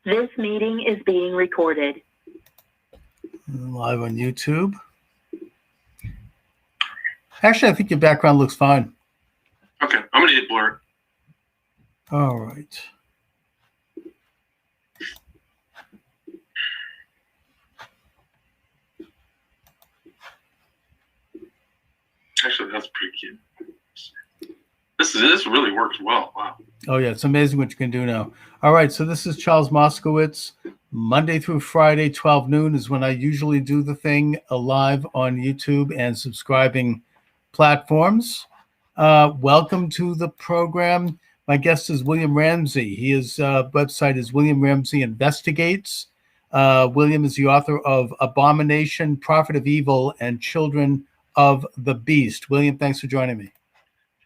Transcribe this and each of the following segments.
This meeting is being recorded. Live on YouTube. Actually, I think your background looks fine. Okay, I'm going to hit blur. All right. Actually, that's pretty cute. This really works well. Wow. Oh, yeah. It's amazing what you can do now. All right. So this is Charles Moskowitz. Monday through Friday, 12 noon is when I usually do the thing live on YouTube and subscribing platforms. Welcome to the program. My guest is William Ramsey. His website is William Ramsey Investigates. William is the author of Abomination, Prophet of Evil, and Children of the Beast. William, thanks for joining me.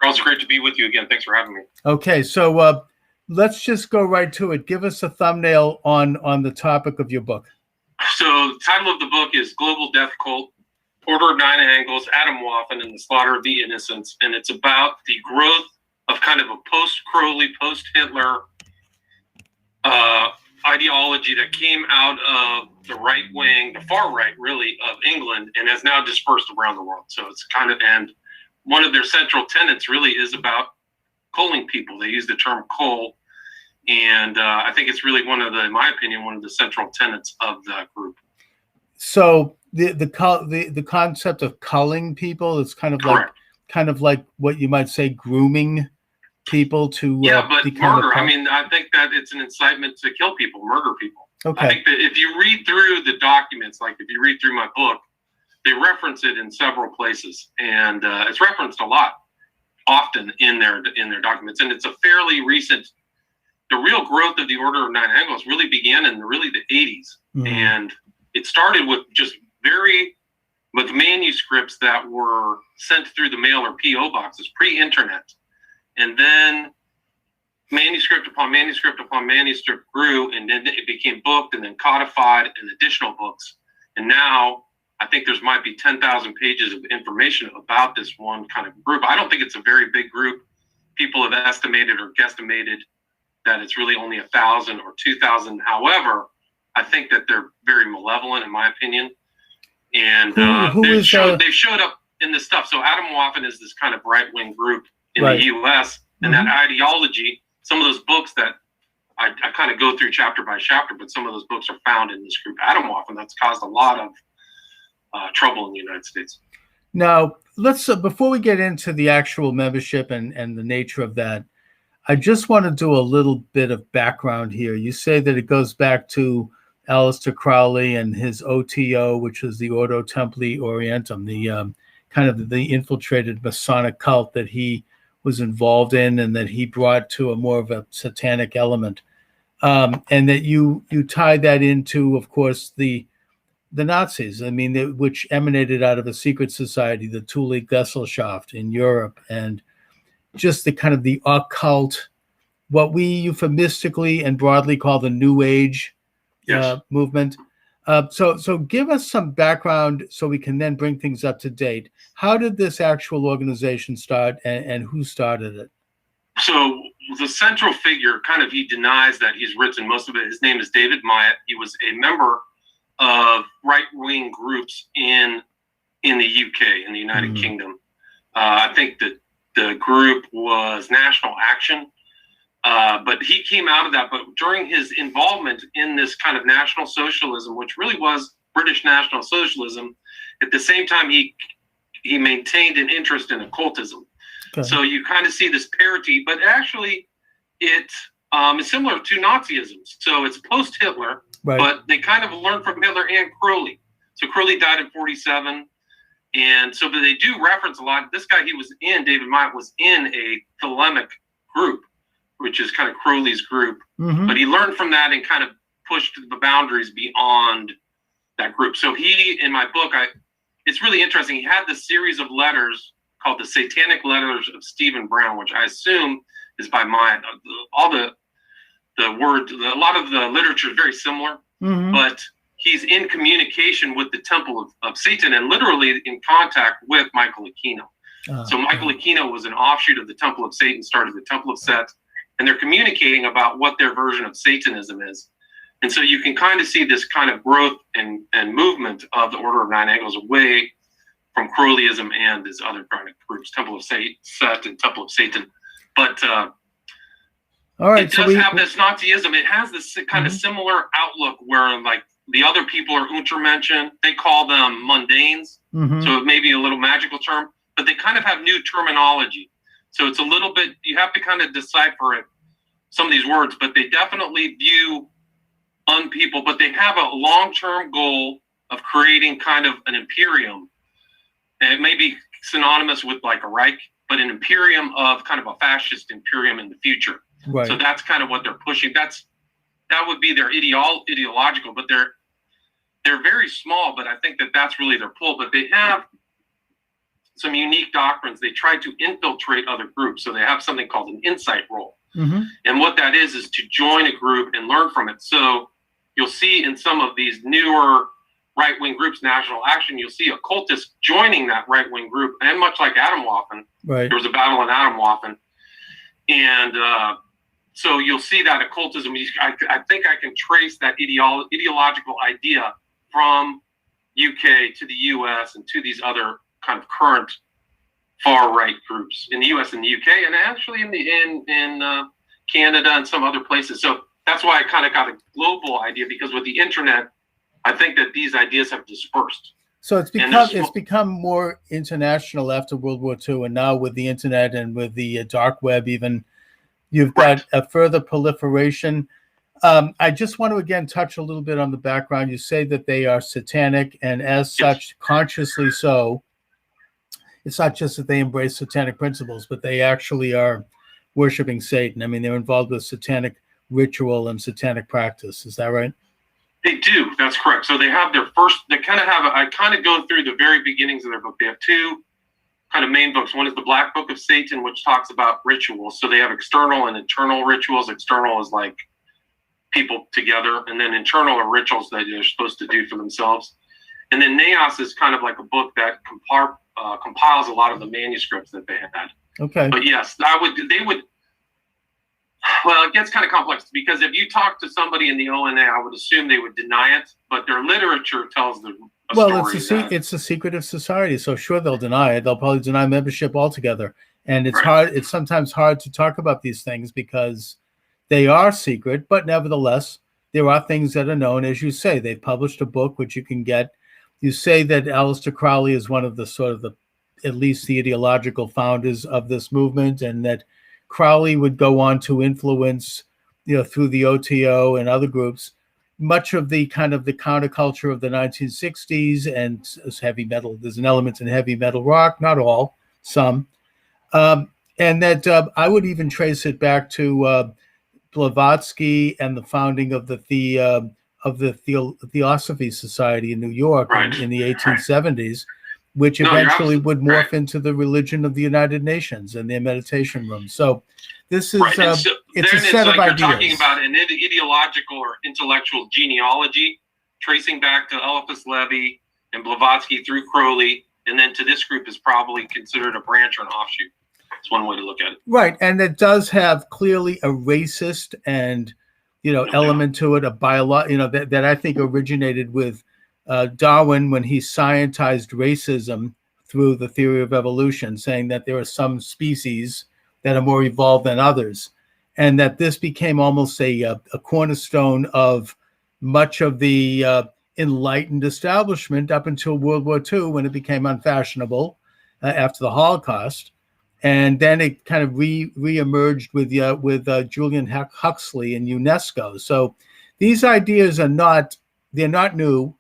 Charles, great to be with you again. Thanks for having me. Okay, so let's just go right to it. Give us a thumbnail on the topic of your book. So the title of the book is Global Death Cult, Order of Nine Angles, Atomwaffen, and the Slaughter of the Innocents. And it's about the growth of kind of a post-Crowley, post-Hitler ideology that came out of the right wing, the far right, really, of England, and has now dispersed around the world. So it's kind of, and one of their central tenets really is about culling people. They use the term cull, and I think it's really one of the, in my opinion, one of the central tenets of the group. So the concept of culling people is kind of like what you might say grooming people to but murder. I mean, I think that it's an incitement to kill people, murder people. Okay. I think that if you read through the documents, like if you read through my book, they reference it in several places, and it's referenced a lot, often in their documents. And it's a fairly recent. The real growth of the Order of Nine Angles really began in really the 80s, and it started with just with manuscripts that were sent through the mail or PO boxes, pre-internet, and then manuscript upon manuscript upon manuscript grew, and then it became booked and then codified and additional books, and now I think there's might be 10,000 pages of information about this one kind of group. I don't think it's a very big group. People have estimated or guesstimated that it's really only 1,000 or 2,000. However, I think that they're very malevolent, in my opinion. And they've showed up in this stuff. So Atomwaffen is this kind of right-wing group in the U.S. And that ideology, some of those books that I kind of go through chapter by chapter, but some of those books are found in this group, Atomwaffen, that's caused a lot of trouble in the United States. Now, let's before we get into the actual membership and the nature of that, I just want to do a little bit of background here. You say that it goes back to Aleister Crowley and his OTO, which is the Ordo Templi Orientum, the kind of the infiltrated Masonic cult that he was involved in and that he brought to a more of a satanic element, and that you tie that into, of course, the Nazis. I mean, which emanated out of a secret society, the Thule Gesellschaft in Europe, and just the kind of the occult, what we euphemistically and broadly call the New Age movement. So give us some background so we can then bring things up to date. How did this actual organization start, and who started it? So the central figure, kind of, he denies that he's written most of it. His name is David Myatt. He was a member of right-wing groups in the UK, in the United Kingdom. I think that the group was National Action, but he came out of that. But during his involvement in this kind of National Socialism, which really was British National Socialism, at the same time he maintained an interest in occultism. Okay. So you kind of see this parity, but actually it is similar to Nazism. So it's post-Hitler, but they kind of learned from Hitler and Crowley. So Crowley died in 1947. And so, but they do reference a lot. This guy, David Myatt, was in a Thelemic group, which is kind of Crowley's group. But he learned from that and kind of pushed the boundaries beyond that group. So in my book, it's really interesting. He had this series of letters called the Satanic Letters of Stephen Brown, which I assume is by Myatt. All a lot of the literature is very similar, but he's in communication with the Temple of Satan and literally in contact with Michael Aquino. So Michael Aquino was an offshoot of the Temple of Satan, started the Temple of Set, and they're communicating about what their version of Satanism is. And so you can kind of see this kind of growth and movement of the Order of Nine Angles away from Crowleyism and these other kind of groups, Temple of Set and Temple of Satan. But all right, it does have this Nazism. It has this kind of similar outlook where, like, the other people are Untermenschen. They call them mundanes. So it may be a little magical term, but they kind of have new terminology. So it's a little bit, you have to kind of decipher it, some of these words, but they definitely view unpeople, but they have a long-term goal of creating kind of an imperium. And it may be synonymous with like a Reich, but an imperium of kind of a fascist imperium in the future. Right. So that's kind of what they're pushing. That would be their ideological, but they're very small, but I think that's really their pull. But they have some unique doctrines. They try to infiltrate other groups. So they have something called an insight role. And what that is to join a group and learn from it. So you'll see in some of these newer right-wing groups, National Action, you'll see occultists joining that right-wing group. And much like Atomwaffen, there was a battle in Atomwaffen. And so you'll see that occultism. I think I can trace that ideological idea from UK to the US and to these other kind of current far-right groups in the US and the UK, and actually in Canada and some other places. So that's why I kind of got a global idea, because with the internet, I think that these ideas have dispersed. So it's become more international after World War II, and now with the internet and with the dark web, even you've got a further proliferation. I just want to again touch a little bit on the background. You say that they are satanic, and as such, consciously so. It's not just that they embrace satanic principles, but they actually are worshiping Satan. I mean, they're involved with satanic ritual and satanic practice. Is that right? They do. That's correct. So they have they kind of have, I kind of go through the very beginnings of their book. They have two kind of main books. One is the Black Book of Satan, which talks about rituals. So they have external and internal rituals. External is like people together, and then internal are rituals that they're supposed to do for themselves. And then Naos is kind of like a book that compiles a lot of the manuscripts that they had. Okay. But yes, well, it gets kind of complex, because if you talk to somebody in the ONA, I would assume they would deny it, but their literature tells a story. It's a secretive society, so sure, they'll deny it. They'll probably deny membership altogether. And it's hard. It's sometimes hard to talk about these things because they are secret, but nevertheless, there are things that are known. As you say, they've published a book, which you can get. You say that Aleister Crowley is one of the sort of at least the ideological founders of this movement, and that Crowley would go on to influence, through the OTO and other groups, much of the kind of the counterculture of the 1960s and heavy metal. There's an element in heavy metal rock, not all, some. And that I would even trace it back to Blavatsky and the founding of the Theosophy Society in New York in the 1870s, which eventually would morph into the religion of the United Nations and their meditation rooms. So this is it's a set of ideas. You're talking about an ideological or intellectual genealogy, tracing back to Eliphas Levi and Blavatsky through Crowley, and then to this group is probably considered a branch or an offshoot. It's one way to look at it. Right, and it does have clearly a racist and element to it, that I think originated with Darwin when he scientized racism through the theory of evolution, saying that there are some species that are more evolved than others, and that this became almost a cornerstone of much of the enlightened establishment up until World War II, when it became unfashionable after the Holocaust. And then it kind of re-emerged with Julian Huxley and UNESCO. So these ideas they're not new,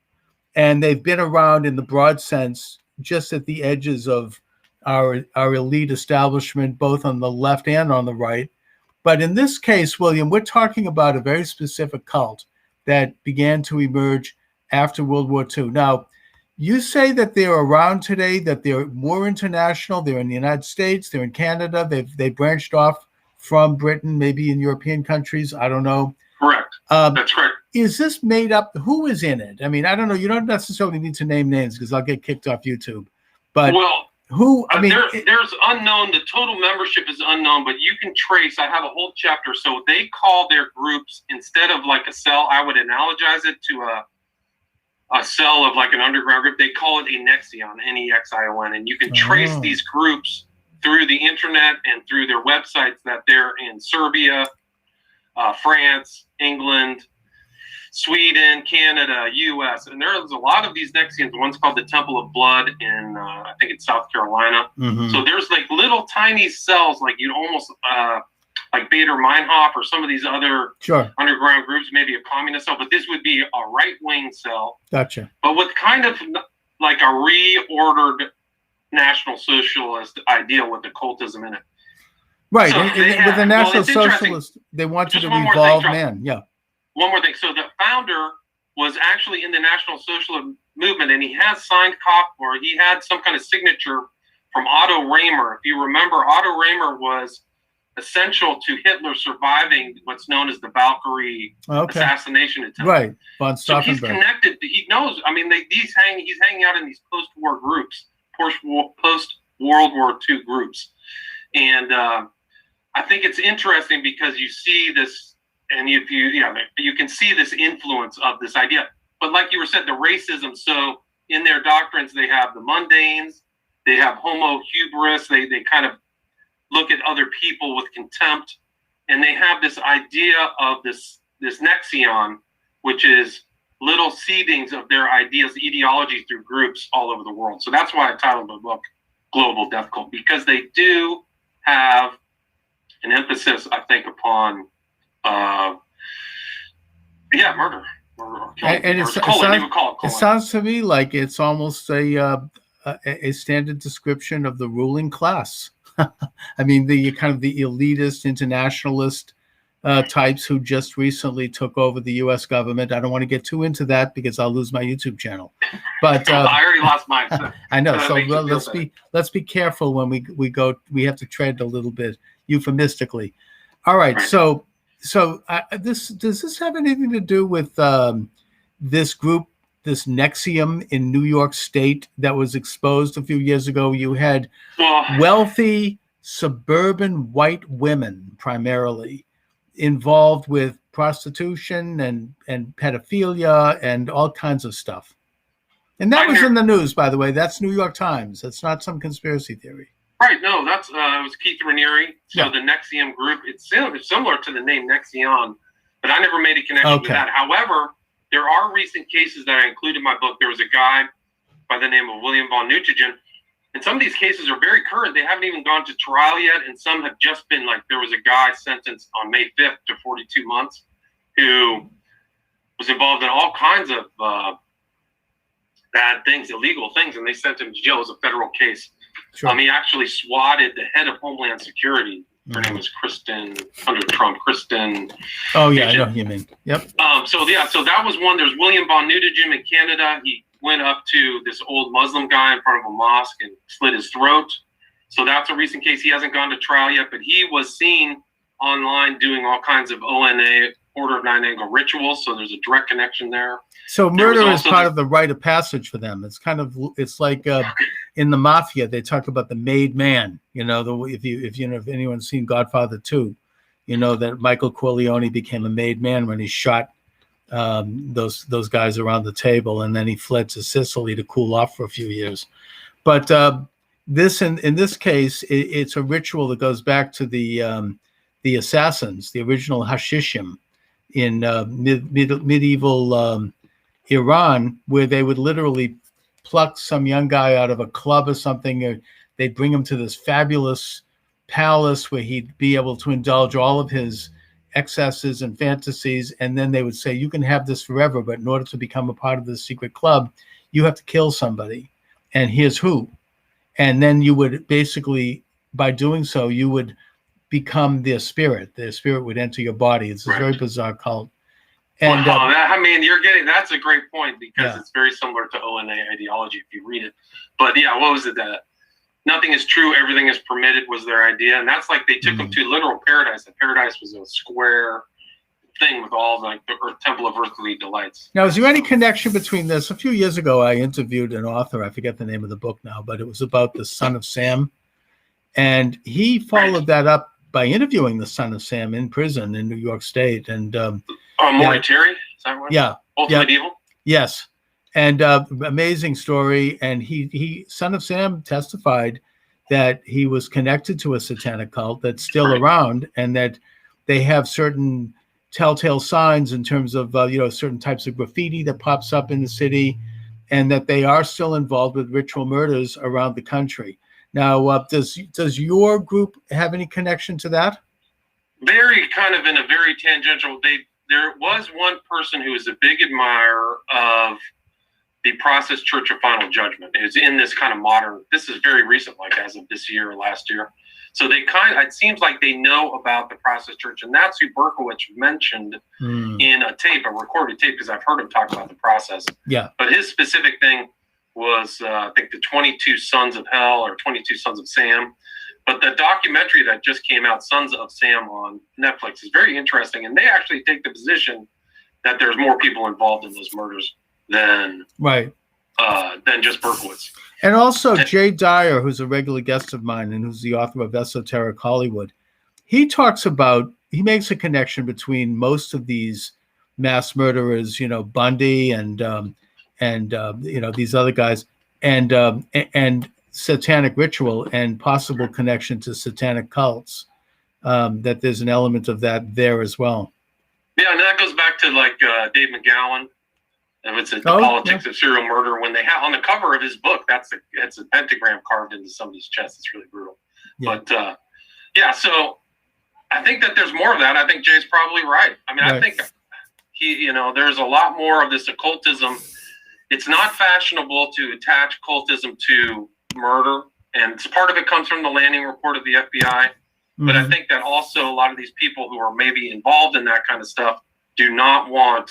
and they've been around in the broad sense, just at the edges of our elite establishment, both on the left and on the right. But in this case, William, we're talking about a very specific cult that began to emerge after World War II. Now, you say that they're around today, that they're more international. They're in the United States. They're in Canada. They branched off from Britain, maybe in European countries. I don't know. Correct. That's correct. Is this made up? Who is in it? I mean, I don't know. You don't necessarily need to name names because I'll get kicked off YouTube. But Who? I mean, there's unknown. The total membership is unknown, but you can trace. I have a whole chapter. So they call their groups, instead of like a cell, I would analogize it to a cell of like an underground group. They call it a Nexion, Nexion, and you can trace these groups through the internet and through their websites that they're in Serbia, France, England, Sweden, Canada, U.S., and there's a lot of these Nexions. One's called the Temple of Blood in, I think it's South Carolina. Mm-hmm. So there's like little tiny cells, like you'd almost, like Bader Meinhof or some of these other underground groups, maybe a communist cell, but this would be a right-wing cell. Gotcha. But with kind of like a reordered National Socialist idea with occultism in it. Right. So with the National Socialist, they wanted to evolve man. Yeah. One more thing. So the founder was actually in the National Socialist movement, and he has signed he had some kind of signature from Otto Raymer. If you remember, Otto Raymer was essential to Hitler surviving what's known as the Valkyrie assassination attempt. Right. Von Stauffenberg. So he's connected. He knows. I mean, he's hanging out in these post-war groups, post-World War II groups. And I think it's interesting because you see this, and you can see this influence of this idea. But like you were said, the racism. So in their doctrines, they have the mundanes, they have homo hubris. They kind of look at other people with contempt, and they have this idea of this Nexion, which is little seedings of their ideology through groups all over the world. So that's why I titled the book Global Death Cult, because they do have an emphasis, I think, upon murder. And it sounds to me like it's almost a standard description of the ruling class. I mean, the kind of the elitist internationalist types who just recently took over the U.S. government. I don't want to get too into that because I'll lose my YouTube channel. But I already lost mine. So I know. So let's be careful when we go. We have to tread a little bit euphemistically. All right. So does this have anything to do with this group, this Nexium in New York State that was exposed a few years ago? You had wealthy suburban white women primarily involved with prostitution and pedophilia and all kinds of stuff. And that was in the news, by the way. That's New York Times. That's not some conspiracy theory. Right. No, that's it was Keith Raniere. So the Nexium group, it's similar to the name Nexion, but I never made a connection with that. However, there are recent cases that I include in my book. There was a guy by the name of William von Neutrogen, and some of these cases are very current. They haven't even gone to trial yet, and some have just been like, there was a guy sentenced on May 5th to 42 months who was involved in all kinds of bad things, illegal things, and they sent him to jail. It was a federal case. Sure. He actually swatted the head of Homeland Security. Her name was Kristen, under Trump, Kristen. Oh, yeah, I know who you mean. Yep. So that was one. There's William von Neutrogen in Canada. He went up to this old Muslim guy in front of a mosque and slit his throat. So that's a recent case. He hasn't gone to trial yet, but he was seen online doing all kinds of ONA, Order of Nine Angle rituals. So there's a direct connection there. So murder is part of the rite of passage for them. It's like in the mafia, they talk about the made man. If anyone's seen Godfather 2, you know that Michael Corleone became a made man when he shot those guys around the table, and then he fled to Sicily to cool off for a few years. But in this case, it's a ritual that goes back to the assassins, the original Hashishim in medieval Iran, where they would literally pluck some young guy out of a club or something, or they'd bring him to this fabulous palace where he'd be able to indulge all of his excesses and fantasies, and then they would say, you can have this forever, but in order to become a part of this secret club, you have to kill somebody, and here's who. And then you would basically, by doing so, you would become their spirit. Their spirit would enter your body. It's a very bizarre cult. And that's a great point, because it's very similar to ONA ideology if you read it. But what was it? That nothing is true, everything is permitted was their idea. And that's like they took them to literal paradise. And paradise was a square thing with all like the Temple of Earthly Delights. Now, is there any connection between this? A few years ago, I interviewed an author. I forget the name of the book now, but it was about the son of Sam. And he followed that up by interviewing the son of Sam in prison in New York State. And Maury Terry? Is that right? Yeah. Ultimate Evil? Yes. And amazing story. And he son of Sam testified that he was connected to a satanic cult that's still around, and that they have certain telltale signs in terms of certain types of graffiti that pops up in the city, and that they are still involved with ritual murders around the country. Now, does your group have any connection to that? Very kind of in a very tangential. There was one person who was a big admirer of the Process Church of Final Judgment. It's in this kind of modern, this is very recent, like as of this year or last year. So it seems like they know about the Process Church, and that's who Berkowitz mentioned in a recorded tape, because I've heard him talk about the process. Yeah. But his specific thing was, I think, the 22 Sons of Hell or 22 Sons of Sam. But the documentary that just came out, Sons of Sam on Netflix, is very interesting, and they actually take the position that there's more people involved in those murders than just Berkowitz. And also Jay Dyer, who's a regular guest of mine and who's the author of Esoteric Hollywood, he makes a connection between most of these mass murderers, Bundy and these other guys, and satanic ritual and possible connection to satanic cults. That there's an element of that there as well. Yeah, and that goes back to like Dave McGowan. It's the politics of serial murder. When they have on the cover of his book, that's a pentagram carved into somebody's chest. It's really brutal. Yeah. But so I think that there's more of that. I think Jay's probably right. I mean, I think there's a lot more of this occultism. It's not fashionable to attach occultism to murder, and part of it comes from the landing report of the FBI. But I think that also a lot of these people who are maybe involved in that kind of stuff do not want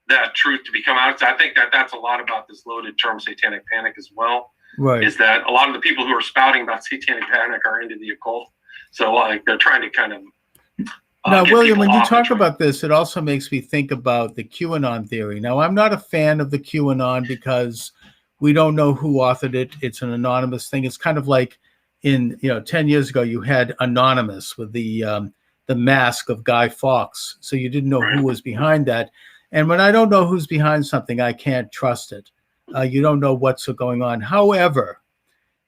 that truth to become out. I think that that's a lot about this loaded term satanic panic as well. Right. Is that a lot of the people who are spouting about satanic panic are into the occult. So like they're trying to kind of now, William, when you talk about this, it also makes me think about the Q Anon theory. Now, I'm not a fan of the Q Anon because we don't know who authored it. It's an anonymous thing. It's kind of like 10 years ago, you had Anonymous with the mask of Guy Fawkes. So you didn't know who was behind that. And when I don't know who's behind something, I can't trust it. You don't know what's going on. However,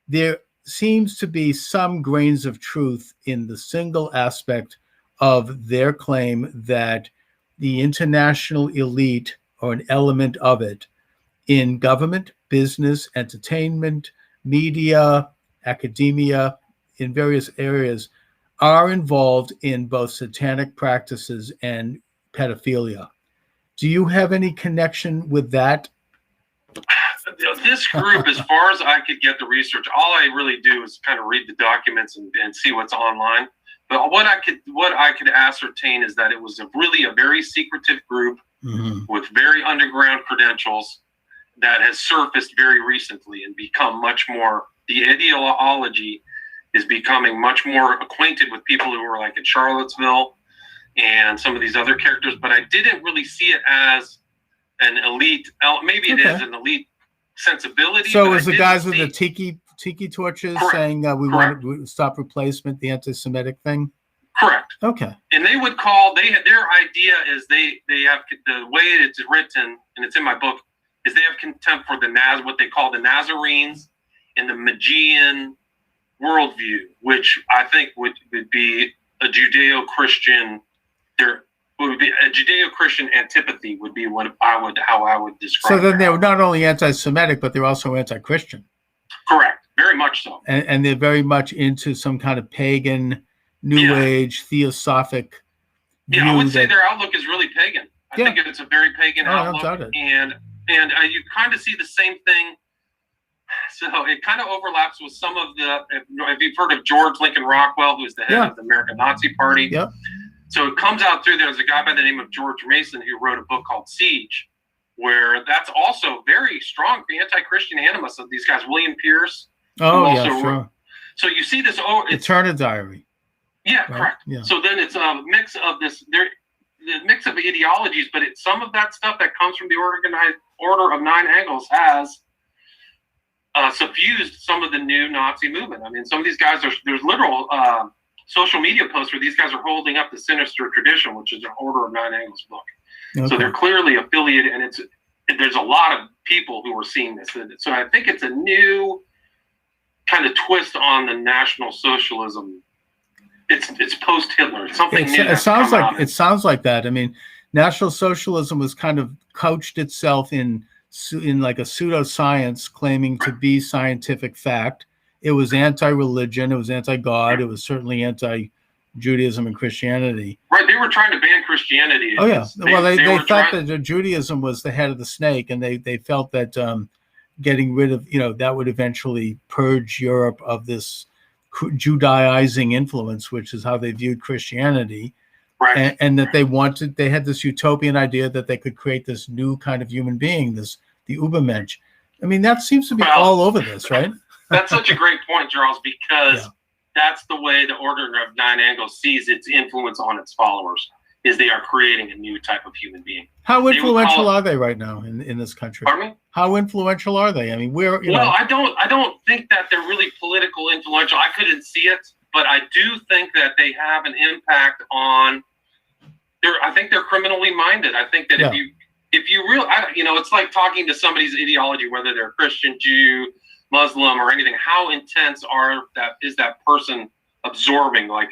there seems to be some grains of truth in the single aspect of their claim that the international elite, or an element of it, in government, business, entertainment, media, academia, in various areas, are involved in both satanic practices and pedophilia. Do you have any connection with that? This group, as far as I could get the research, all I really do is kind of read the documents and see what's online. But what I could ascertain is that it was really a very secretive group with very underground credentials that has surfaced very recently and become much more, the ideology is becoming much more acquainted with people who are like in Charlottesville and some of these other characters, but I didn't really see it as an elite. Maybe it is an elite sensibility. So it was the guys with the tiki torches saying we want to stop replacement, the anti-Semitic thing? Correct. Okay. And they would call, their idea is they have, the way it's written, and it's in my book, is they have contempt for what they call the Nazarenes and the Magian worldview, which I think would be a Judeo-Christian. There would be a Judeo-Christian antipathy would be how I would describe. So then they're not only anti-Semitic, but they're also anti-Christian. Correct, very much so. And they're very much into some kind of pagan, New Age, theosophic. Yeah, I would say their outlook is really pagan. I think it's a very pagan outlook, and you kind of see the same thing. So it kind of overlaps with some of the. If you've heard of George Lincoln Rockwell, who's the head of the American Nazi Party. Yep. So it comes out through there's a guy by the name of George Mason who wrote a book called Siege, where that's also very strong anti-Christian animus of these guys. William Pierce. Oh, yeah, sure. So you see this. Eternal Diary. Yeah, right? Correct. Yeah. So then it's a mix of this. of ideologies, but some of that stuff that comes from the organized Order of Nine Angles has suffused some of the new Nazi movement. I mean, some of these guys there's literal social media posts where these guys are holding up the Sinister Tradition, which is an Order of Nine Angles book. Okay. So they're clearly affiliated, and there's a lot of people who are seeing this. So I think it's a new kind of twist on the National Socialism. It's post Hitler. It's something new. It sounds like that. I mean, National Socialism was kind of couched itself in like a pseudoscience, claiming to be scientific fact. It was anti-religion. It was anti-God. It was certainly anti-Judaism and Christianity. Right. They were trying to ban Christianity. Oh yeah. They thought that Judaism was the head of the snake, and they felt that getting rid of that would eventually purge Europe of this Judaizing influence, which is how they viewed Christianity. Right. And that they had this utopian idea that they could create this new kind of human being, the Übermensch. I mean, that seems to be all over this, right? That's such a great point, Charles, because that's the way the Order of Nine Angles sees its influence on its followers, is they are creating a new type of human being. How influential are they right now in this country? Pardon me? How influential are they? I mean, I don't think that they're really political influential. I couldn't see it, but I do think that they have an impact on. I think they're criminally minded. I think that if you really, it's like talking to somebody's ideology, whether they're Christian, Jew, Muslim, or anything. How intense is that person absorbing? Like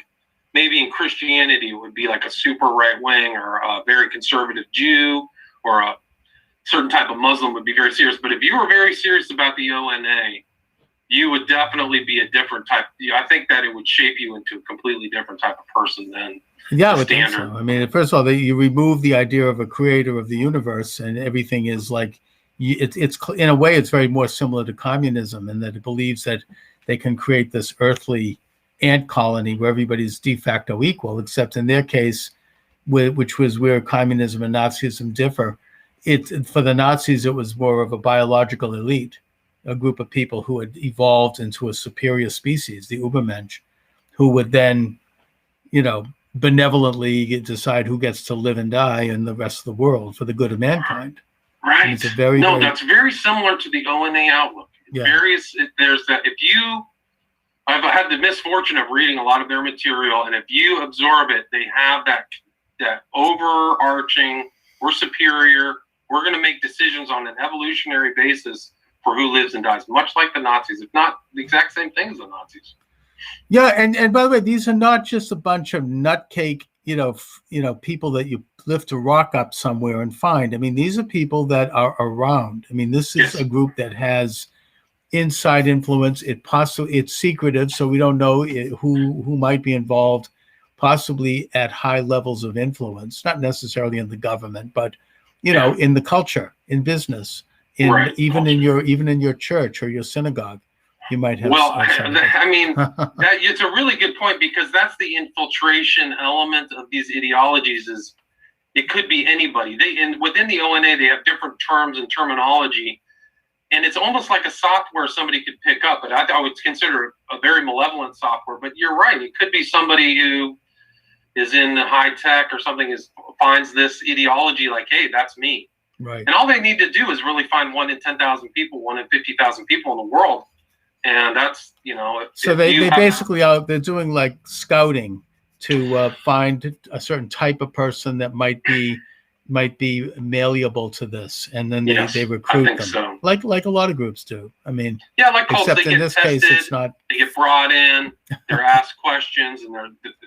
maybe in Christianity it would be like a super right wing, or a very conservative Jew, or a certain type of Muslim would be very serious. But if you were very serious about the ONA, you would definitely be a different type. I think that it would shape you into a completely different type of person than I would think so. I mean, first of all, you remove the idea of a creator of the universe, and everything is like it's in a way it's very more similar to communism, in that it believes that they can create this earthly ant colony where everybody's de facto equal, except in their case, which was where communism and Nazism differ. For the Nazis, it was more of a biological elite, a group of people who had evolved into a superior species, the Übermensch, who would then, benevolently decide who gets to live and die in the rest of the world for the good of mankind. Right. That's very similar to the ONA outlook. Yeah. I've had the misfortune of reading a lot of their material, and if you absorb it, they have that overarching, we're superior, we're going to make decisions on an evolutionary basis for who lives and dies, much like the Nazis, if not the exact same thing as the Nazis. Yeah, and by the way, these are not just a bunch of nutcake, people that you lift a rock up somewhere and find. I mean, these are people that are around. I mean, this is a group that has inside influence. It's secretive, so we don't know who might be involved, possibly at high levels of influence, not necessarily in the government, but in the culture, in business, even in your church or your synagogue. You might have. Well, I mean, it's a really good point, because that's the infiltration element of these ideologies. Is it could be anybody. Within the ONA, they have different terms and terminology, and it's almost like a software somebody could pick up. But I would consider it a very malevolent software. But you're right; it could be somebody who is in high tech or something, finds this ideology like, hey, that's me. Right. And all they need to do is really find 1 in 10,000 people, 1 in 50,000 people in the world. And that's, So they basically they're doing like scouting to find a certain type of person that might be malleable to this, and then they recruit them, so. like a lot of groups do. I mean, like cults, except in this case, it's not. They get brought in, they're asked questions, and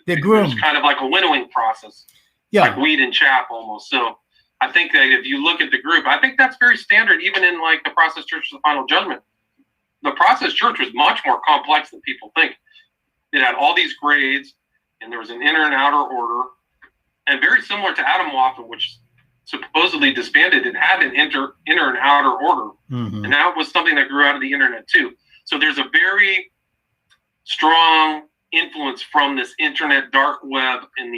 they're groomed. It's kind of like a winnowing process, like weed and chaff almost. So I think that if you look at the group, I think that's very standard, even in like the Process Church of the Final Judgment. The Process Church was much more complex than people think. It had all these grades, and there was an inner and outer order, and very similar to Atomwaffen, which supposedly disbanded. It had an inner and outer order, and that was something that grew out of the internet too. So there's a very strong influence from this internet dark web in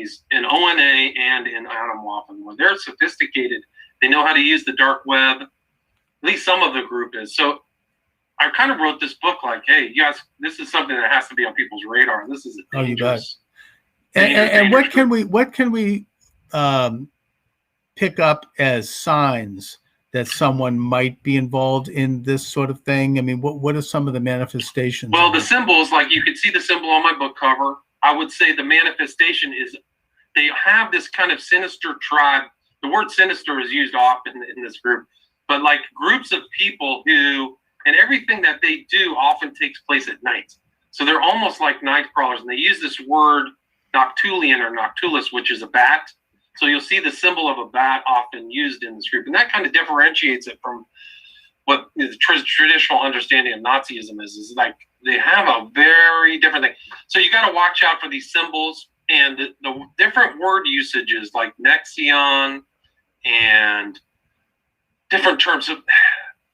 ONA and in Atomwaffen, where they're sophisticated. They know how to use the dark web. At least some of the group is. So I kind of wrote this book like, hey, yes, this is something that has to be on people's radar. This is a dangerous. And what can we pick up as signs that someone might be involved in this sort of thing? I mean, what are some of the manifestations? Well, the symbols, like you could see the symbol on my book cover. I would say the manifestation is they have this kind of sinister tribe. The word sinister is used often in this group, but like groups of people who, and everything that they do often takes place at night. So they're almost like night crawlers, and they use this word noctulian or noctulus, which is a bat. So you'll see the symbol of a bat often used in this group, and that kind of differentiates it from what the traditional understanding of Nazism is like they have a very different thing. So you got to watch out for these symbols and the different word usages like Nexion and different terms. Of,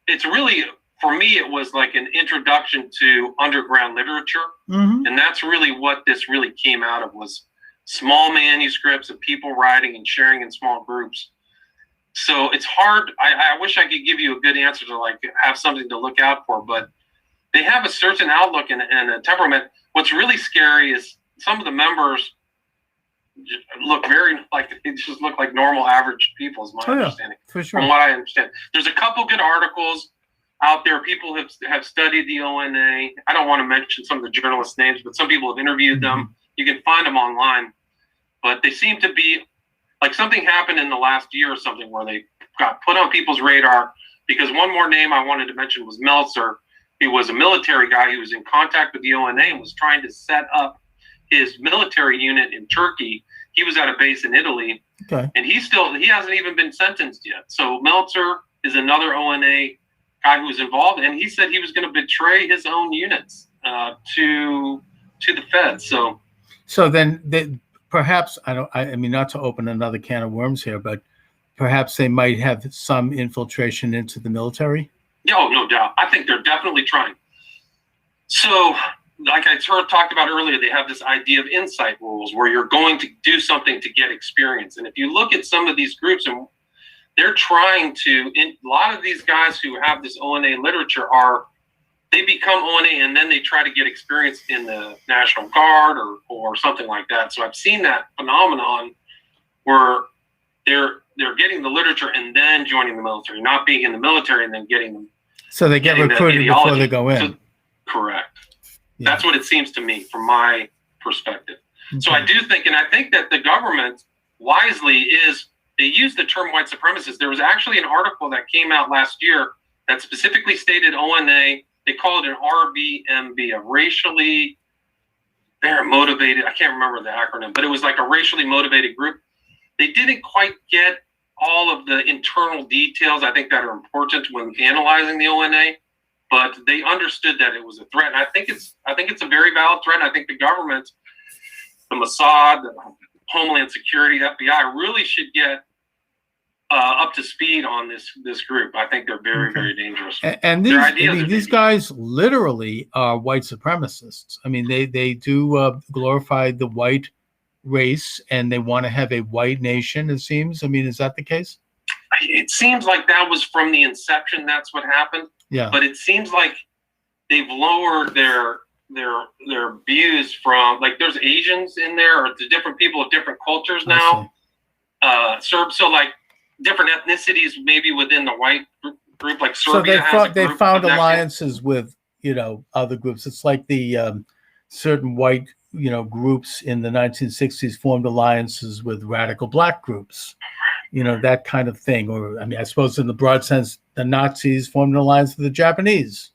it's really, for me, it was like an introduction to underground literature. Mm-hmm. And that's really what this really came out of, was small manuscripts of people writing and sharing in small groups. So it's hard. I wish I could give you a good answer to like have something to look out for, but they have a certain outlook and a temperament. What's really scary is some of the members look very like, they just look like normal average people is my understanding. For sure. From what I understand. There's a couple good articles out there. People have studied the ONA. I don't want to mention some of the journalists' names, but some people have interviewed them. You can find them online. But they seem to be like something happened in the last year or something where they got put on people's radar, because one more name I wanted to mention was Meltzer. He was a military guy who was in contact with the ONA and was trying to set up his military unit in Turkey. He was at a base in Italy, and he hasn't even been sentenced yet. So Meltzer is another ONA guy who was involved, and he said he was going to betray his own units to the feds. So then perhaps, I mean, not to open another can of worms here, but perhaps they might have some infiltration into the military? Oh, no doubt. I think they're definitely trying. So, like I talked about earlier, they have this idea of insight rules where you're going to do something to get experience. And if you look at some of these groups, and they're trying to, a lot of these guys who have this ONA literature they become ONA and then they try to get experience in the National Guard or something like that. So I've seen that phenomenon where they're getting the literature and then joining the military, not being in the military and then getting them. So they get recruited before they go in. Correct. Yeah. That's what it seems to me from my perspective. Okay. So I do think, and I think that the government wisely they use the term white supremacist. There was actually an article that came out last year that specifically stated ONA. They call it an RVMB, a racially motivated, I can't remember the acronym, but it was like a racially motivated group. They didn't quite get all of the internal details, I think, that are important when analyzing the ONA, but they understood that it was a threat. And I think it's a very valid threat. I think the government, the Mossad, the Homeland Security, FBI, really should get up to speed on this group. I think they're very, very dangerous. And these guys literally are white supremacists. I mean, they do glorify the white race, and they want to have a white nation, it seems. I mean, is that the case? It seems like that was from the inception. That's what happened. Yeah. But it seems like they've lowered their views from, like, there's Asians in there, or the different people of different cultures now. So like different ethnicities maybe within the white group, like Serbia. So they found alliances with other groups. It's like the certain white groups in the 1960s formed alliances with radical black groups, that kind of thing. Or I mean, I suppose in the broad sense, the Nazis formed an alliance with the Japanese,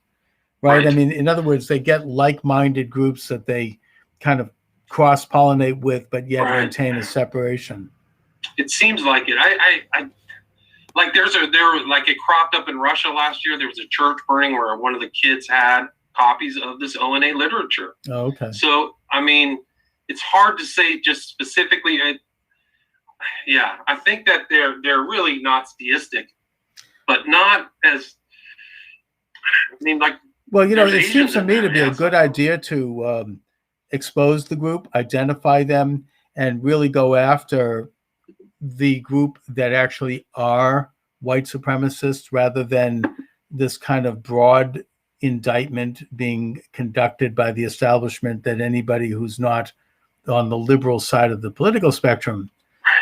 right? I mean, in other words, they get like-minded groups that they kind of cross-pollinate with, but yet maintain a separation. It seems like it. I like there like it cropped up in Russia last year. There was a church burning where one of the kids had copies of this ONA literature. Oh, okay. So I mean, it's hard to say just specifically. I think that they're really not theistic, but not as. I mean, like. Well, it seems to me to be a good idea to expose the group, identify them, and really go after the group that actually are white supremacists, rather than this kind of broad indictment being conducted by the establishment that anybody who's not on the liberal side of the political spectrum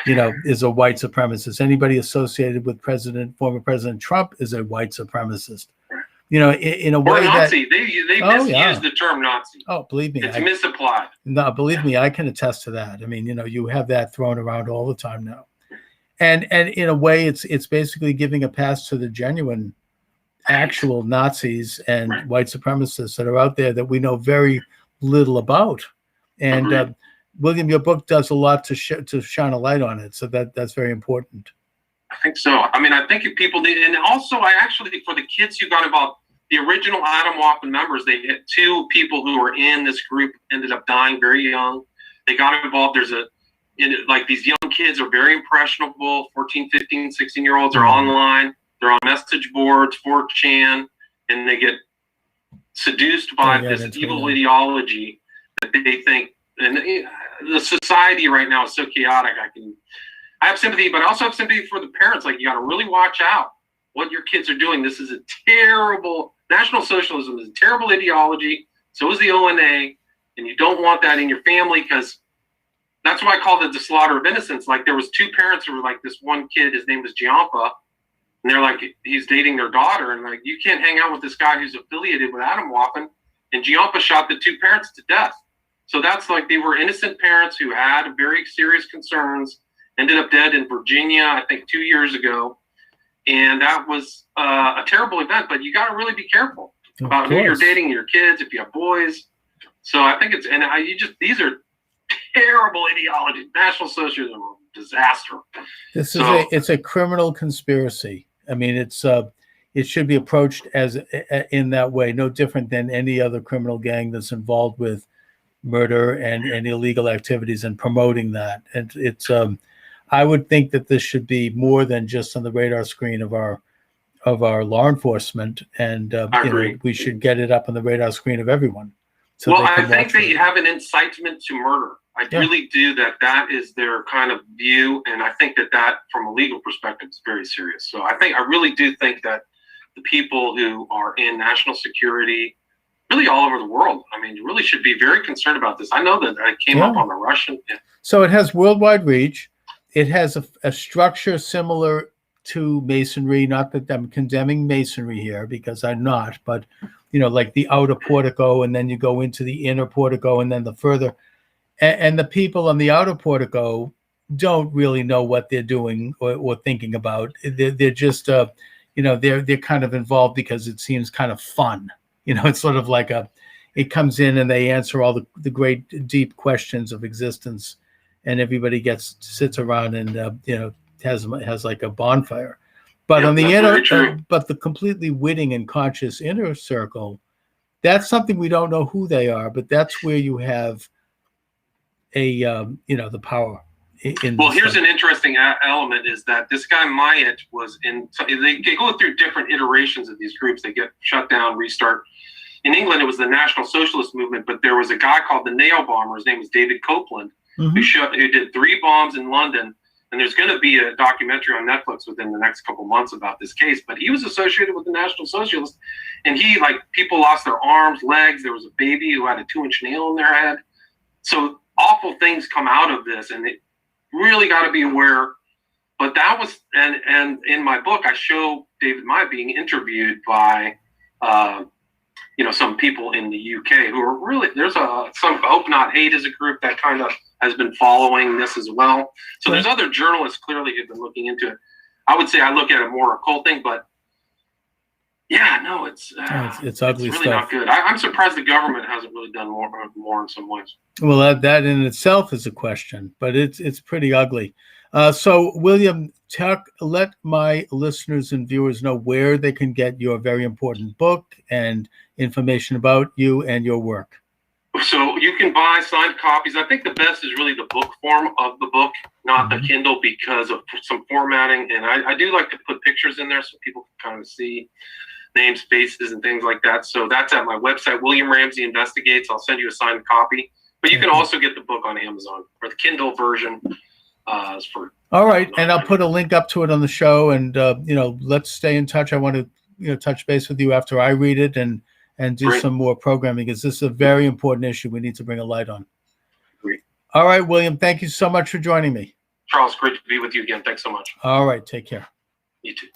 is a white supremacist. Anybody associated with former President Trump is a white supremacist. In a or way Nazi. that they misuse the term Nazi. Oh, believe me, it's misapplied. No, believe me, I can attest to that. I mean, you have that thrown around all the time now, and in a way, it's basically giving a pass to the genuine, actual Nazis and white supremacists that are out there that we know very little about. And William, your book does a lot to shine a light on it, so that's very important. I think so. I mean, I think if people need, and also I actually, for the kids who got involved, the original Adam Walkman members, they had 2 people who were in this group ended up dying very young. They got involved. Like these young kids are very impressionable, 14, 15, 16-year-olds are online. They're on message boards, 4chan, and they get seduced by this evil ideology that they think, and the society right now is so chaotic. I have sympathy, but I also have sympathy for the parents. Like, you got to really watch out what your kids are doing. This is a terrible, National Socialism is a terrible ideology. So is the ONA, and you don't want that in your family, because that's why I called it the slaughter of innocence. Like, there was 2 parents who were like, this one kid, his name was Giampa, and they're like, he's dating their daughter, and like, you can't hang out with this guy who's affiliated with Adam Walkman. And Giampa shot the 2 parents to death. So that's like, they were innocent parents who had very serious concerns, ended up dead in Virginia, I think 2 years ago. And that was a terrible event, but you got to really be careful about who you're dating, your kids, if you have boys. So I think these are terrible ideologies. National Socialism, disaster. It's a criminal conspiracy. I mean, it should be approached as in that way, no different than any other criminal gang that's involved with murder and illegal activities and promoting that. And I would think that this should be more than just on the radar screen of our law enforcement, and we should get it up on the radar screen of everyone. So I think they have an incitement to murder. I really do. That is their kind of view, and I think that from a legal perspective is very serious. So I really do think that the people who are in national security, really all over the world, I mean, you really should be very concerned about this. I know that I came up on the Russian. So it has worldwide reach. It has a structure similar to Masonry. Not that I'm condemning Masonry here, because I'm not, but like the outer portico, and then you go into the inner portico, and then the further. And the people on the outer portico don't really know what they're doing or thinking about. They're just, they're kind of involved because it seems kind of fun. It's sort of like it comes in and they answer all the great deep questions of existence, and everybody sits around and has like a bonfire. But on the inner, but the completely witting and conscious inner circle, that's something we don't know who they are, but that's where you have the power. Here's an interesting element, is that this guy Myatt was in. They go through different iterations of these groups. They get shut down, restart. In England, it was the National Socialist Movement, but there was a guy called the Nail Bomber. His name was David Copeland, who did 3 bombs in London. And there's going to be a documentary on Netflix within the next couple months about this case. But he was associated with the National Socialists, and people lost their arms, legs. There was a baby who had a 2-inch nail in their head. So awful things come out of this, and it really got to be aware. But that was, and in my book, I show David Myatt being interviewed by, some people in the UK who are really, there's some Hope Not Hate is a group that kind of has been following this as well. So there's other journalists clearly who've been looking into it. I would say I look at it more occult thing, but it's ugly. It's really stuff. Not good. I'm surprised the government hasn't really done more in some ways. Well, that in itself is a question, but it's pretty ugly. So William, let my listeners and viewers know where they can get your very important book and information about you and your work. So you can buy signed copies. I think the best is really the book form of the book, not the Kindle, because of some formatting. And I do like to put pictures in there so people can kind of see names, faces, and things like that. So that's at my website, William Ramsey Investigates. I'll send you a signed copy. But you can also get the book on Amazon, or the Kindle version. All right, and I'll put a link up to it on the show. And let's stay in touch. I want to touch base with you after I read it and do some more programming, because this is a very important issue we need to bring a light on. Great. All right, William, thank you so much for joining me. Charles, great to be with you again. Thanks so much. All right. Take care. You too.